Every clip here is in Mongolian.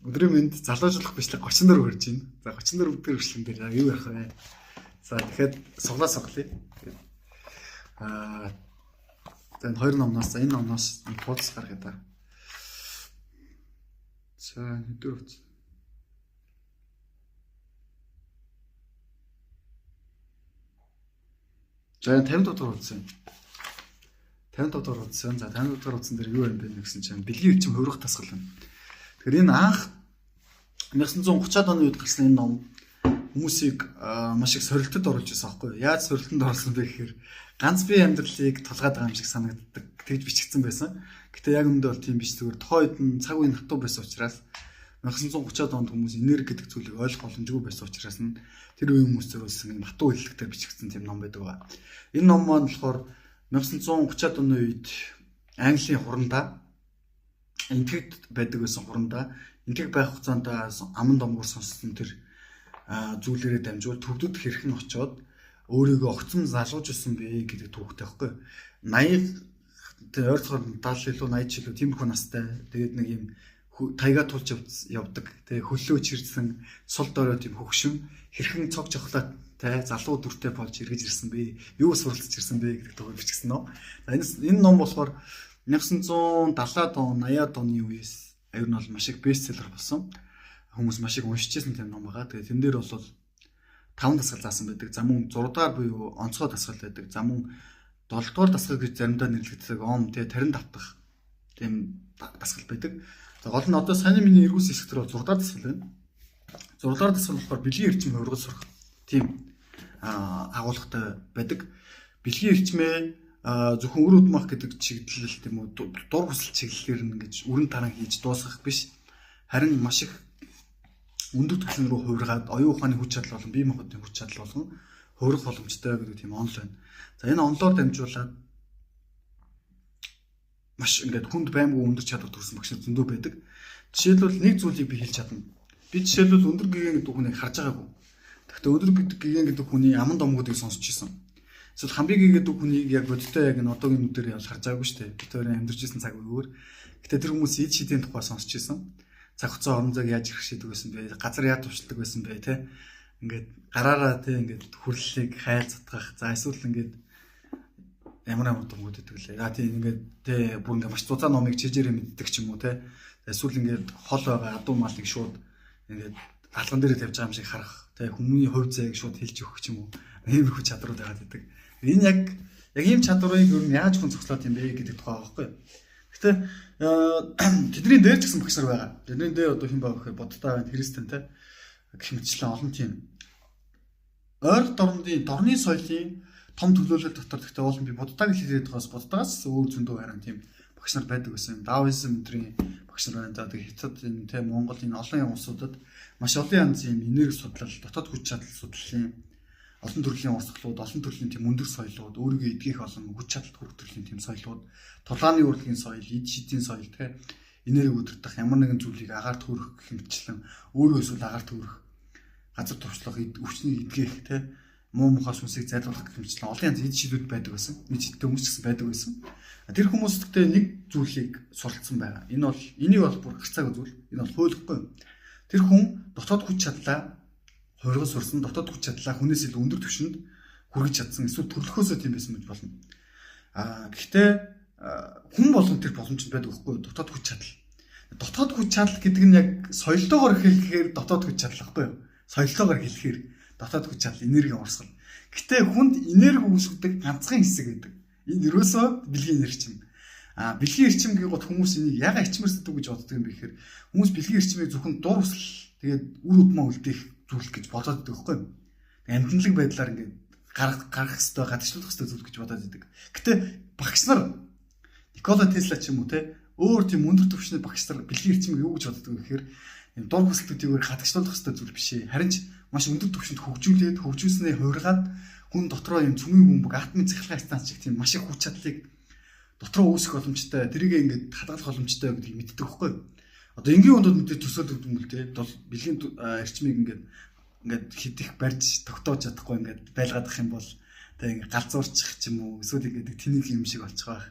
Өдрийн мэнд залуужлах бичлэг 34 хүрж байна. За 34 дээр бичлэгэн дээр юу ярих вэ? За тэгэхээр суглаа соглоё. За энэ хоёр номноос энэ номноос хуудас гаргая да. За өдөр үз. За 50 дугаар үзсэн. 50 дугаар үзсэн. За 50 дугаар үзсэн дээр юу юм бэ гэсэн чинь бэлгийн өвчин хувирах тасгал байна. Тэгэхээр энэ анх 1930-ад оны үед гарсан энэ ном хүмүүсийг маш их сорилтод оруулж байсан байхгүй юу? Яаж сорилтод оруулсан бэ гэхээр ганц бие амьдралыг тулгаад байгаа юм шиг санагддаг. Тэгж бичигдсэн байсан. Гэтэ яг үүндээ бол тийм биш, зүгээр тухайн үед нь цаг үеийн хатуу байсан учраас 1930-ад онд хүмүүс энерги гэдэг зүйлийг ойлгох боломжгүй байсан учраас нь тэр үеийн хүмүүс зориулсан юм хатуу хэллэгтэй бичигдсэн тийм ном байдаг ба. Энэ ном маань болохоор 1930-ад оны үед Английн хурандаа энтгэгд байдаг байсан хурандаа энтэг байх хугацаанд аман домгоор сонссон тэр зүйлээрээ дамжуул төвдөд хэрхэн очоод өөрийгөө огцом залгуулж өссөн бэ гэдэг түүхтэй байхгүй 80 тэр ойролцоогоор 70 илүү 80 жилүү тиймэрхүү настай тэгээд нэг юм тайга тулж явдаг тэгээд хөлөө чирсэн сул дорой тийм хөгшин хэрхэн цог жохлаатай залуу дүртэй болж эргэж ирсэн бэ юу суралцж ирсэн бэ гэдэг төгөөр бичсэн ном. Энэ ном болохоор 1970-ад он 80-ад оны үеэс аюул нь бол маш их бестселлер болсон. Хүмүүс маш их уншижсэн тийм ном байгаа. Тэгээд тэн дээр бол 5 дасгал заасан байдаг. За мөн 6 дугаар буюу онцгой дасгал байдаг. За мөн 7 дугаар дасгал гэж заримдаа нэрлэгддэг ом тэгээ тарин давтах тийм дасгал байдаг. За гол нь одоо сайн миний эргүүлсэн хэсгээр бол 6 дугаар дасгал байна. 6 дугаар дасгал болохоор бэлгийн эрчим хувиргал сурах тийм агуулгатай байдаг. Бэлгийн эрчмээ зөвхөн үр удмах гэдэг чиглэл тийм үү дур хүсэл чиглэлээр ингэж өрн таран хийж дуусгах биш. Харин маш их өндөр түвшин рүү хувиргаад оюун ухааны хүч чадал болон бие махбодын хүч чадал болгон хувирах боломжтой гэдэг тийм онол байна. За энэ онолоор дамжуулаад маш ингээд хүнд баймгүй өндөр чадвар төрсэн багш нар зөндөө байдаг. Жишээлбэл нэг зүйлийг би хэлж чадна. Би жишээлбэл өндөр гэгэн гэдэг хүнийг харж байгаагүй. Гэхдээ өндөр гэгэн гэдэг хүний аман домгуудыг сонсч ирсэн. Эсвэл хамгийн гэгэн хүнийг яг бодиттой яг энэ одоогийн нүдээр явж харж байгаагүй шүү дээ. Бид хоёрын амьдарч ирсэн цаг үеөөр. Гэхдээ тэр хүмүүс эд шидийн тухай сонсч ирсэн. Цаг хугацаа орон зайг яаж ирхшээдэг байсан бэ? Газар яаж тушилдаг байсан бэ? Тэ ингээд гараараа тэ ингээд хүрлэлийг хайл цутгах. За эсвэл ингээд ямар домгууд гэдэг лээ. За тийм ингээд тэ бүр ингээд маш зузаан номыг чижээрээ мэддэг ч юм уу тэ. Эсвэл ингээд хол байгаа адуу малыг шууд ингээд алган дээр тавьж байгаа юм шиг харах. Тэ хүмүүний хувь зайг шууд хэлж өгөх ч юм уу. Иймэрхүү чадрууд байгаа гэдэг. Энэ яг ийм чадварыг юу яаж хүн зогслоод юм бэ гэдэг тухай аахгүй. Гэтэ тэдний дээр ч гэсэн багш нар байгаа. Тэдний дээр одоо хэн байгаа гэхээр бодтой байна, христэн те гэх мэтчлэн олон тийм. Ойр дорны соёлын том төлөөлөл дотор гэхдээ уул би буддааг хэлээд байгаас буддагаас өөр зөндөө харин тийм багш нар байдаг гэсэн. Даоизм өдрийн багш нар байна. Одоо Хятад энэ те Монгол энэ олон улсуудад маш олон янзын энерги судлал, дотоод хүч чадал судлалын олон төрлийн урсгалууд, олон төрлийн тийм өндөр соёлууд, өөрийгөө эдгэх олон хүч чадалт хүрэх төрлийн тийм соёлууд, тулааны урлагийн соёл, эд шидийн соёл те энерги өдөрдөх ямар нэгэн зүйлийг агаар төрөх гэх мэтчлэн өөрөө эсвэл агаар төрөх, газар туршлах, өвчнийг эдгэх те муу мухаас хүнсийг зайлуулах гэх мэтчлэн олон янз эд шидүүд байдаг байсан. Эд шидтэй хүмүүс ч гэсэн байдаг байсан. Тэр хүмүүс гэхдээ нэг зүйлийг суралцсан байгаа. Энийг бол бүр гарцаагүй зүйл. Энэ бол хуулихгүй. Тэр хүн дотоод хүч чадлаа хувиргал сурсан дотоод хүч чадлаа хүнээс илүү өндөр түвшинд хүргэж чадсан эсвэл төрлөхөөсөө тийм байсан гэж болно. Гэхдээ хүн болгон тэр боломжтой байдаг байхгүй дотоод хүч чадал. Дотоод хүч чадал гэдэг нь яг соёлтойгоор хэлэхээр дотоод хүч чадал байхгүй юу? Соёлтойгоор хэлэхээр дотоод хүч чадал энерги урсгал. Гэхдээ хүнд энерги үүсгэдэг ганцхан хэсэг байдаг. Энэ ерөөсөө бэлгийн эрчим. Бэлгийн эрчим гээгот хүмүүс энийг яга ичмэр сэдв гэж боддог юм бэ гэхээр хүмүүс бэлгийн эрчимийг зөвхөн дур хүсэл тэгээд үр удмаа үлдээх зүйл гэж бодоод байдаг байхгүй юу? Амьтанлаг байдлаар ингээд гаргах хэвээр гадагшлуулах хэвээр зүйл гэж бодоод байдаг. Гэтэ багш нар Никола Тесла ч юм уу те өөр тийм өндөр түвшний багш нар бэлгийн эрчимийг юу гэж боддог вэ гэхээр энэ дур хүсэлтүүдийг гадагшлуулах хэвээр зүйл биш ээ. Харин ч маш өндөр түвшинд хөгжүүлснээ хувиргаад хүн дотроо юм цөмийн бөмбөг атомын цахилгаан станц шиг тийм маш их хүч чадлыг дотроо үүсгэх боломжтой. Тэрийг ингээд хадгалах боломжтой гэдгийг мэддэг байхгүй юу? Одоо энгийн хүндэд мэдээ төсөөлөд юм л те бэлгийн эрчмийг ингээд хидих барьж тогтоож чадахгүй ингээд байлгаадах юм бол те ингээд галзуурчих ч юм уу эсвэл ингээд тэнийг юм шиг болчих байх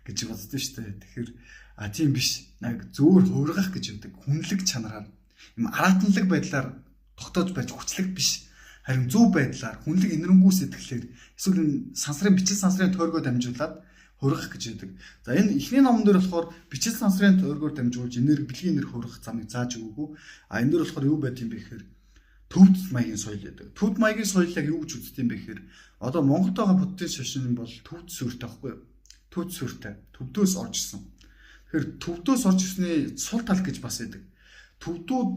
гэж боддоо шүү дээ. Тэгэхээр Тийм биш. Яг зөвөр хуургах гэж үүдэг. Хүнлэг чанараар юм аратанлаг байдлаар тогтоож барьж хүчлэг биш. Харин зөв байдлаар хүнлэг инэрэнгүү сэтгэлээр эсвэл сансрын бичил сансрын тойргоо дамжуулаад хургах гэж үүдэг. За энэ эхний номон дээр болохоор бичил сансрын тойргоор дамжуулж бэлгийн энерги хургах замыг зааж өгөөгүй. Энэ дээр болохоор юу байд юм бэ гэхээр төвд маягийн соёл гэдэг. Төвд маягийн соёлыг юу гэж үздэг юм бэ гэхээр одоо Монголд байгаа буддийн шашин бол төвд сүртэй байхгүй юу? Төвд сүртэй. Төвдөөс орж ирсэн. Тэгэхээр төвдөөс орж ирсний сул тал гэж бас байдаг. Төвдүүд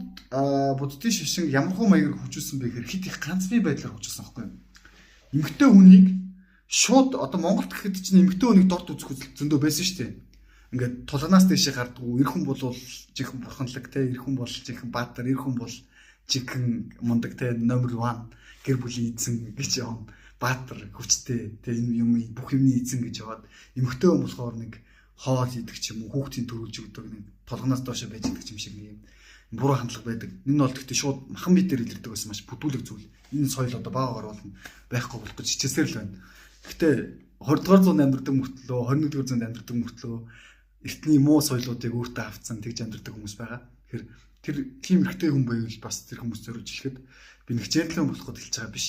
буддийн шашин ямархуу маягаар хөгжүүлсэн бэ гэхээр хит их ганц бие байдлаар хөгжүүлсэн байхгүй юу? Эмэгтэй хүнийг шууд одоо Монголд гэхэд чинь эмэгтэй хүнийг дорд үзэх зөндөө байсан шүү дээ. Ингээд тулганаас дэшээ гардггүй, эр хүн бол жинхэнэ бурханлаг те, эр хүн бол жинхэнэ баатар, эр хүн бол жинхэнэ мундаг те, номер 1 гэр бүлийн эзэн гэж явна. Баатар хүчтэй те, энэ юм бүх юмний эзэн гэж яваад эмэгтэй хүн болохоор нэг хоол идэх ч юм уу, хүүхдийн төрүүлж өгдөг нэг тулганаас доошо байж идэх юм шиг нэг юм буруу хандлага байдаг. Энэ бол гэхдээ шууд махан бие дээр илэрдэг байсан маш бүдүүлэг зүйл. Энэ соёл одоо баагаар болно байхгүй болох гэж хичээсээр л байна. Гэхдээ 20-р зуунд амьдардаг мөртлөө 21-р зуунд амьдардаг мөртлөө эртний муу соёлоодыг өөртөө авцсан тэгж амьдардаг хүмүүс байгаа. Тэгэхээр тэр тийм эртний хүн байвал бас тэр хүмүүс зориулж хэлэхэд би нэг джентлмен болоход хэлж байгаа биш.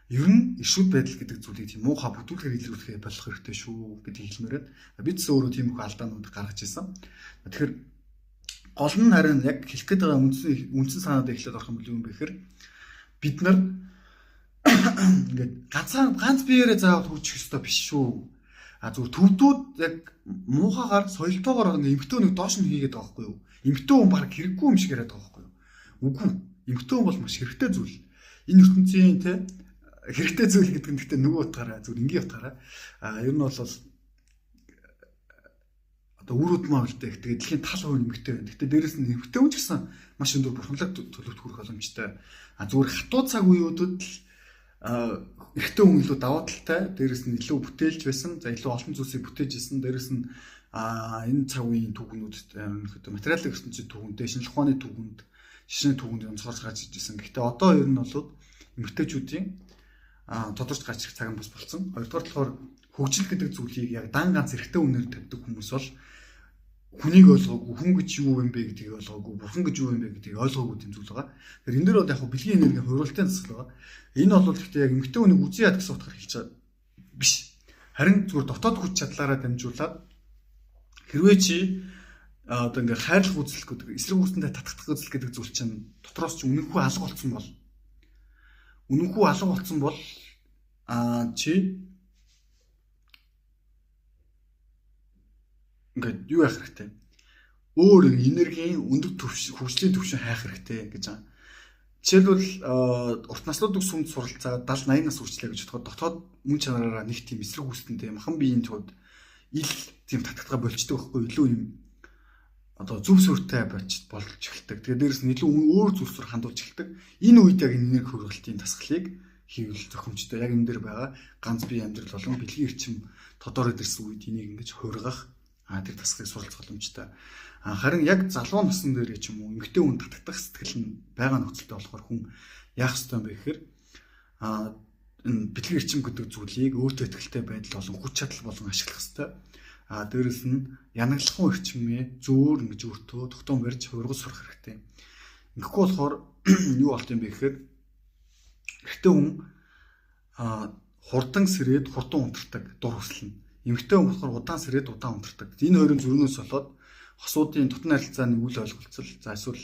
Ер нь ишүүд байдал гэдэг зүйлийг тийм муухай бүтүүлгээр илрүүлэхээ болох хэрэгтэй шүү гэдгийг хэлмээрээ бид ч өөрөө тийм их алдаанууд гаргаж ирсэн. Тэгэхээр гол нь харин яг хэлэх гээд байгаа үндсэн санаанд эхлээд орох юм бол юм бэ гэхээр бид нар ингээд ганц биеэрээ заавал хөгжих ёстой биш шүү. Зүгээр төвдүүд яг муухагаар соёлтойгоор ингээд эмгтөө нэг доош нь хийгээд байгаа байхгүй юу? Эмгтөө хүн баг хэрэггүй юм шиг яриад байгаа байхгүй юу? Үгүй. Эмгтөө хүн бол маш хэрэгтэй зүйл. Энэ ертөнцийн те хэрэгтэй зүйл гэдэг нь гэхдээ нөгөө утгаараа зүгээр энгийн утгаараа ер нь бол одоо үрүүд маа үлдээ. Тэгээд дэлхийн тал хувь эмгтээ байна. Гэхдээ дээрэс нь эмгтээ хүн ч гэсэн маш өндөр бурханлаг төлөвт хүрэх боломжтой. Зүгээр хатуу цаг үеүүдэд л эрэгтэй хүн илүү даваа талтай, дээрэс нь илүү бүтээлж байсан, за илүү олон зүйлсийг бүтээж исэн, дээрэс нь энэ цаг үеийн түүхнүүд ерөнхийдөө материалын ертөнцийн түүхэндээ, шинжлэх ухааны түүхэнд, шишний түүхэнд онцгойж гарч ирсэн. Гэхдээ одоо ер нь бол эмэгтэйчүүдийн тодорч гарч ирэх цаг нь бас болсон. Хоёрдугаар болохоор хөгжил гэдэг зүйлийг яг дан ганц эрэгтэй хүнээр тавьдаг хүмүүс бол хүнийг ойлгоогүй, хүн гэж юу юм бэ гэдгийг ойлгоогүй, бурхан гэж юу юм бэ гэдгийг ойлгоогүй тийм зүйл байгаа. Тэгэхээр энэ дэр бол яг бэлгийн энергийн хууралтын засал байгаа. Энэ бол гэхдээ яг эмэгтэй хүнийг үзэн яд гэсэн утгаар хэлж байгаа биш. Харин зүгээр дотоод хүч чадлаараа дамжуулаад хэрвээ чи одоо ингээ хайрлах үзэл гэдэг, эсрэг үүсэндээ татагдах үзэл гэдэг зүйл чинь дотроос ч үнэнхүү алга болсон бол чи ингээд юу яах хэрэгтэй? Өөр энергийн өндөр хөгжлийн түвшин хайх хэрэгтэй гэж байгаа. Жишээлбэл урт наслуудыг сүмд суралцаад 70-80 нас хүрчлээ гэж бодоход дотоод мөн чанараараа нэг тийм эсрэг үүсдэнтэй махан биеийн тулд ил тийм татгатгаа болчдөг байхгүй илүү юм одоо зөв сүртэй болж эхэлдэг. Тэгээд дээрэс нь илүү өөр зүйлсээр хандуулж эхэлдэг. Энэ үед яг энерги хөргөлтийн тасгалыг хийвэл зохимжтой. Яг энэ дээр байгаа ганц бие амьдрал болон бэлгийн эрчим тодорхой ирсэн үед энийг ингэж хургах тэр тасгалыг суралцах боломжтой. Харин яг залуу насны дээр ч юм уу эмэгтэй хүн татагдах сэтгэл нь байгаа нөхцөлтэй болохоор хүн яах ёстой юм бэ гэхээр энэ бэлгийн эрчим гэдэг зүйлийг өөртөө ихтэй байдал болон хүч чадал болон ашиглах ёстой. Дээрэс нь янаглахын эрчимээ зөөр ингэж өөртөө тогтоон барьж хургаж сурах хэрэгтэй. Ингэхгүй болохоор юу болт юм бэ гэхээр эрэгтэй хүн хурдан сэрээд хурдан унтардаг дур хүслэн. Эмэгтэй хүн болохоор удаан сэрээд удаан унтардаг. Энэ хоёрын зөрүүнөөс болоод хосуудын дотны харилцааны үйл ойлголцол за эсвэл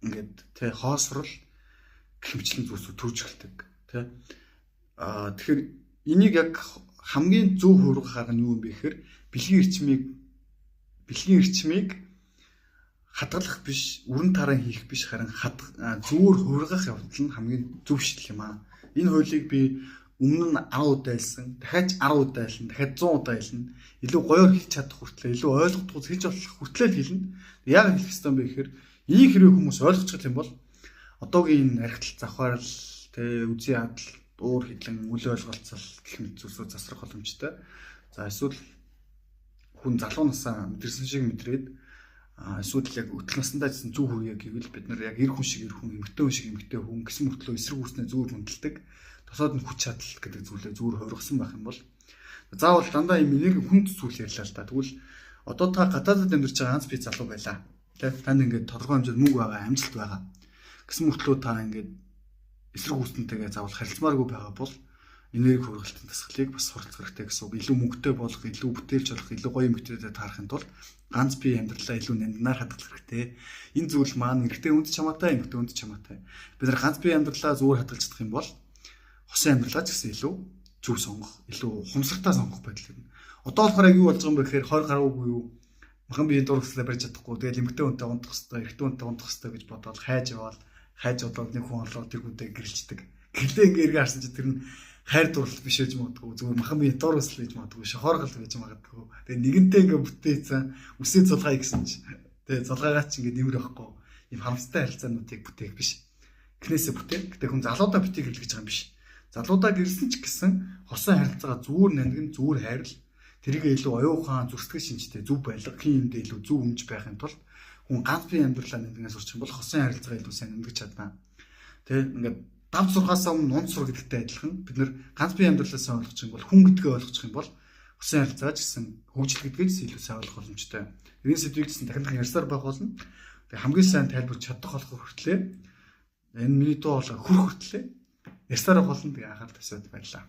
ингээд тэ хоосрол гэмчлэн зүйлсүүд төрж эхэлдэг тэ. Тэгэхээр энийг яг хамгийн зөв хургах арга нь юу юм бэ гэхээр бэлгийн эрчмийг хадгалах биш, үрэн таран хийх биш, харин зүгээр хургах явдал нь хамгийн зөв шийдэл юм аа. Энэ хуулийг би өмнө нь 10 удаа хэлсэн, дахиад 10 удаа хэлнэ, дахиад 100 удаа хэлнэ. Илүү гоёор хэлж чадах хүртлээр, илүү ойлгохдгоо хэлж болох хүртлээр хэлнэ. Яг хэлэх ёстой юм бэ гэхээр энийг хэрвээ хүмүүс ойлгочих юм бол одоогийн архитал завхаарл, тэ үзий ядал, уур хилэн, үл ойлголцол гэх мэт зүйлсүүд засрах боломжтой. За эсвэл хүн залуу насаа мэдэрсэн шиг мэдрээд эсвэл яг өтөл насандаа гэсэн зөв хүрээ гэвэл бид нар яг эр хүн шиг эр хүн, эмэгтэй хүн шиг эмэгтэй хүн гэсэн мөртлөө эсрэг үүснээ зүүр хөндлөдөг. Тосоод нь хүч чадал гэдэг зүйлээ зүүр хувиргасан байх юм бол заавал дандаа юм энерги хүнд зүйл ярьлаа л та. Тэгвэл Одоо та гадаадд амьдарч байгаа ганц бие залуу байлаа. Тэ танд ингээд тодорхой хэмжээнд мөнгө байгаа, амжилт байгаа. Гэсэн мөртлөө та ингээд эсрэг хүснэнтэйгээ заавал харилцмааргүй байгаа бол энерги хөргөлтөнд тасгалыг бас суралцах хэрэгтэй гэсэн үг. Илүү мөнгөтэй болох, илүү бүтээлч болох, илүү гоё эмэгтэйдэд таарахын тулд ганц бие амьдралаа илүү нандинаар хадгалах хэрэгтэй. Энэ зүйл маань эрэгтэй хүнд чамаатай, эмэгтэй хүнд чамаатай. Бид нар ганц бие амьдралаа зүгээр хадгалж чадах юм бол хосын амьдралаа ч гэсэн илүү зөв сонгох, илүү ухамсартай сонгох байдал юм. Одоо болохоор юу болж байгаа юм бэ гэхээр 20 гаруугүй юу? Махан биеийн дургслаа барьж чадахгүй. Тэгэл эмэгтэй хүнтэй унтах хэрэгтэй, эрэгтэй хүнтэй унтах хэрэгтэй гэж бодоод хайж болоод нэг хүн олоод тэр хүнтэй гэрэлждэг. Гэрлээ ингээ эргээ харсан чи тэр нь хайр дурлал биш гэж магадгүй. Зүгээр махан биеийн дургсл гэж магадгүй, шохооргол гэж магадгүй. Тэгээ нэгэнтэй ингээ бүтээсэн, үсээ зулгая гэсэн чи. Тэгээ зулгаагаа чи ингээ нэмэр байхгүй. Ийм харамстай харилцаануудыг бүтээх биш. Эхнээсээ бүтээх. Гэтэ хүн залуудаа битгий гэрлэж байгаа юм биш. Залуудаа гэрэлсэн ч гэсэн хосын харилцаагаа зүгээр нандин, зүгээр хайрл. Тэрийг илүү оюухан, зүрстгэл шинжтэй зөв байлга, хин юмдээ илүү зөв өмж байхын тулд хүн ганц бие амьдралаа нандинаас сурчих юм бол хосын харилцаагаа илүү сайн нандгаж чадна. Тэ ингээд давж сурахаас өмнө унт сур гэдэгтэй адилхан бид нэр ганц бие амьдралаа сайн ойлгох юм бол хүн гэдгээ ойлгох юм бол хосын харилцаа ч гэсэн хөгжил гэдгийг илүү сайн ойлгох боломжтой. Энэ сэдвийг гэсэн дахин ярьсаар байх болно. Тэгээ хамгийн сайн тайлбарч чадах болох хүртлээ энэ миний дуу хоолой хүрх хүртлээ ярьсаар байх болно. Тэгээ анхаарал тавьсаад баярлалаа.